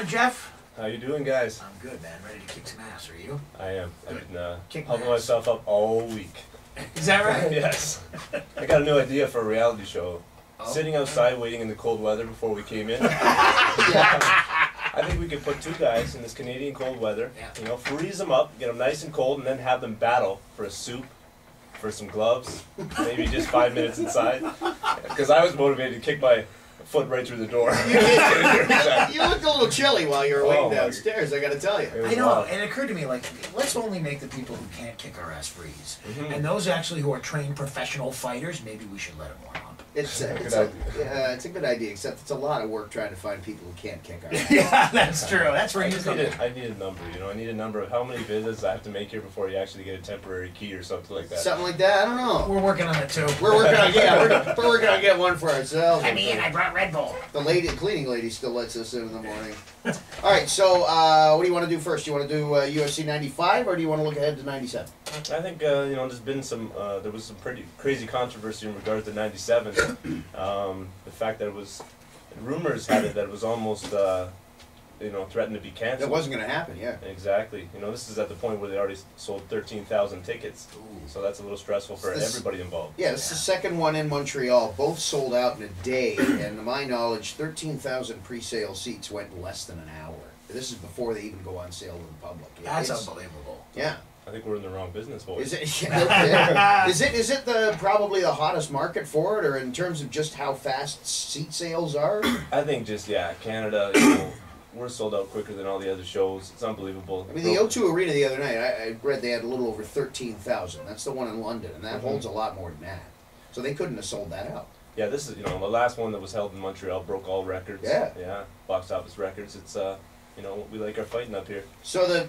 morning, Jeff. How you doing, guys? I'm good, man. Ready to kick some ass. Are you? I am. Good. I've been Kick pumping ass. myself up all week. Is that right? Yes. I got a new idea for a reality show. Oh. Sitting outside waiting in the cold weather before we came in. I think we could put two guys in this Canadian cold weather, you know, freeze them up, get them nice and cold, and then have them battle for a soup, for some gloves, maybe just 5 minutes inside. Because I was motivated to kick my foot right through the door. You looked a little chilly while you were waiting downstairs, I gotta tell you. I know, and it occurred to me, like, let's only make the people who can't kick our ass freeze. And those actually who are trained professional fighters, maybe we should let them warm up. It's a good idea, except it's a lot of work trying to find people who can't kick our ass. Yeah, that's true. That's where I need a number, you know. I need a number of how many visits I have to make here before you actually get a temporary key or something like that. Something like that? I don't know. We're working on it too. We're working on we're working on getting one for ourselves. I brought Red Bull. The cleaning lady still lets us in the morning. All right, so what do you want to do first? Do you want to do UFC 95 or do you want to look ahead to 97? I think you know, there's been some there was some pretty crazy controversy in regards to 97. The fact that it was rumors had it that it was almost you know, threatened to be canceled. It wasn't going to happen, yeah. Exactly. You know, this is at the point where they already sold 13,000 tickets. Ooh. So that's a little stressful for everybody involved. Yeah, this is the second one in Montreal. Both sold out in a day, and to my knowledge, 13,000 pre-sale seats went in less than an hour. This is before they even go on sale to the public. That's unbelievable. Yeah. I think we're in the wrong business, boys. Is it probably the hottest market for it, or in terms of just how fast seat sales are? I think just, yeah, Canada, you know, we're sold out quicker than all the other shows. It's unbelievable. I mean, the O2 Arena the other night, I read they had a little over 13,000. That's the one in London, and that holds a lot more than that. So they couldn't have sold that out. Yeah, this is, you know, the last one that was held in Montreal broke all records. Yeah. Yeah, box office records. It's, you know, we like our fighting up here. So the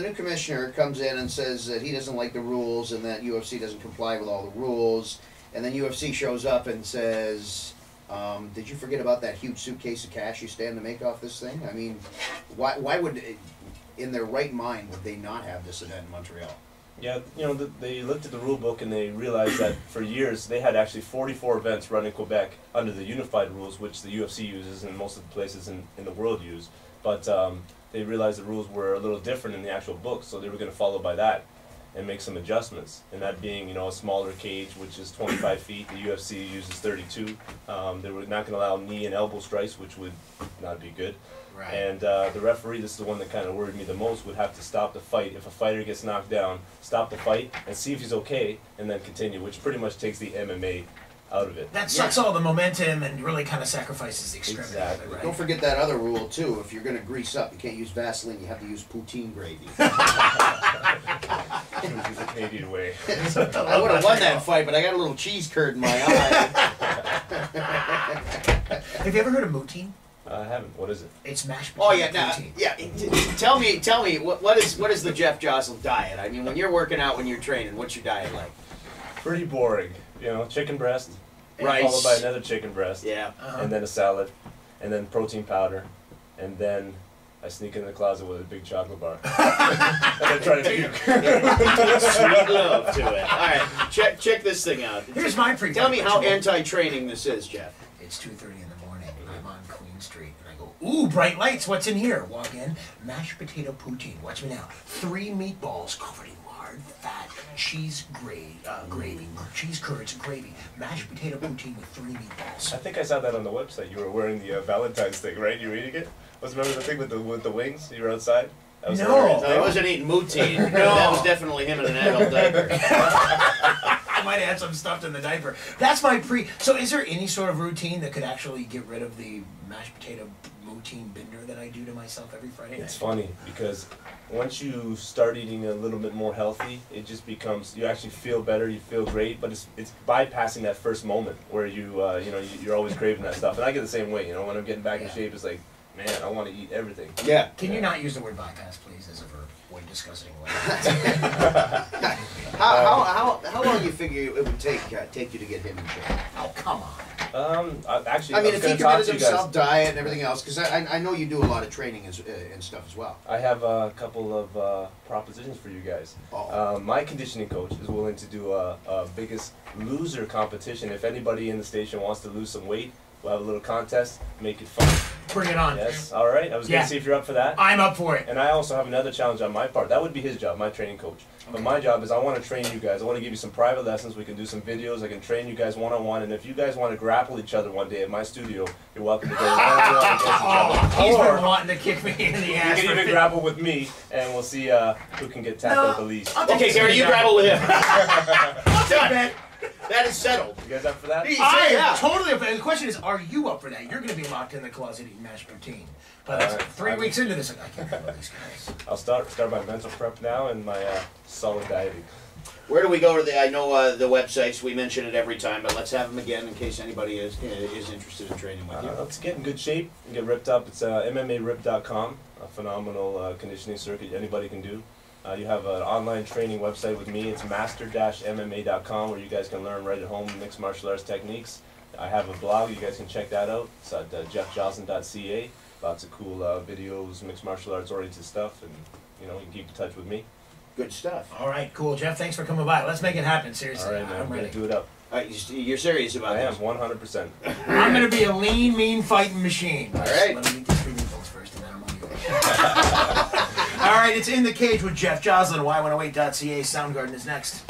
new commissioner comes in and says that he doesn't like the rules and that UFC doesn't comply with all the rules. And then UFC shows up and says, did you forget about that huge suitcase of cash you stand to make off this thing? I mean, why would, in their right mind, would they not have this event in Montreal? Yeah, you know, they looked at the rule book and they realized that for years they had actually 44 events run in Quebec under the unified rules, which the UFC uses and most of the places in the world use. But they realized the rules were a little different in the actual book, so they were going to follow by that and make some adjustments. And that being, you know, a smaller cage, which is 25 feet. The UFC uses 32. They were not going to allow knee and elbow strikes, which would not be good. Right. And the referee, this is the one that kind of worried me the most, would have to stop the fight. If a fighter gets knocked down, stop the fight and see if he's okay, and then continue, which pretty much takes the MMA out of it. That sucks all the momentum and really kind of sacrifices the extremity. Exactly. Right? Don't forget that other rule, too. If you're going to grease up, you can't use Vaseline. You have to use poutine gravy. The Canadian way. I would have won that fight, but I got a little cheese curd in my eye. Have you ever heard of poutine? I haven't. What is it? It's mashed potato. Oh yeah, tell me, what is the Jeff Joslin diet? I mean, when you're working out, when you're training, what's your diet like? Pretty boring. You know, chicken breast, Rice, followed by another chicken breast, yeah, and then a salad, and then protein powder, and then I sneak in the closet with a big chocolate bar, and then try to puke. Sweet love to it. All right, check this thing out. Here's my pre. Tell me how anti-training this is, Jeff. It's 2:30 in the morning. I'm on Queen Street, and I go, ooh, bright lights. What's in here? Walk in, mashed potato poutine. Watch me now. 3 meatballs covered in lard, fat, cheese gravy, cheese curds and gravy. Mashed potato poutine with 3 meatballs. I think I saw that on the website. You were wearing the Valentine's thing, right? You eating it? Remember the thing with the wings? You were outside. That was No, I wasn't eating poutine. No, that was definitely him in an adult diaper. I might have had some stuffed in the diaper. That's my pre. So, is there any sort of routine that could actually get rid of the mashed potato poutine binder that I do to myself every Friday night? It's funny because once you start eating a little bit more healthy, it just becomes, you actually feel better, you feel great, but it's bypassing that first moment where you you know, you're always craving that stuff. And I get the same way, you know, when I'm getting back in shape, it's like, man, I want to eat everything. Yeah. Can you not use the word bypass, please, as a verb? Way disgusting way. How long do you figure it would take you to get him in shape? Oh, come on. Actually, I mean, if he committed to himself, diet and everything else, because I know you do a lot of training and stuff as well. I have a couple of propositions for you guys. My conditioning coach is willing to do a biggest loser competition. If anybody in the station wants to lose some weight, We'll have a little contest, make it fun. Bring it on. Yes, all right. I was going to see if you're up for that. I'm up for it. And I also have another challenge on my part. That would be his job, my training coach. But my job is I want to train you guys. I want to give you some private lessons. We can do some videos. I can train you guys one-on-one. And if you guys want to grapple each other one day at my studio, you're welcome to go one-on-one against each other. He's been wanting to kick me in the ass. You can even grapple with me, and we'll see who can get tackled the least. Okay, Gary, you grapple with him. Done. That is settled. You guys up for that? I am totally up for that. The question is, are you up for that? You're going to be locked in the closet eating mashed poutine. But 3 weeks into this, I can't handle these guys. I'll start my mental prep now and my solid dieting. Where do we go to the? I know the websites. We mention it every time, but let's have them again in case anybody is interested in training with you. Let's get in good shape and get ripped up. It's MMARip.com, a phenomenal conditioning circuit anybody can do. You have an online training website with me. It's master-mma.com, where you guys can learn right at home mixed martial arts techniques. I have a blog. You guys can check that out. It's at jeffjoslin.ca. Lots of cool videos, mixed martial arts oriented stuff, and you can keep in touch with me. Good stuff. All right, cool, Jeff. Thanks for coming by. Let's make it happen. Seriously, all right, man. I'm ready. Do it up. You're serious about I this? am 100%. I'm gonna be a lean, mean fighting machine. All right. Let me eat these 3 meatballs first, and then I'm gonna go. All right, it's In the Cage with Jeff Joslin. Y108.ca. Soundgarden is next.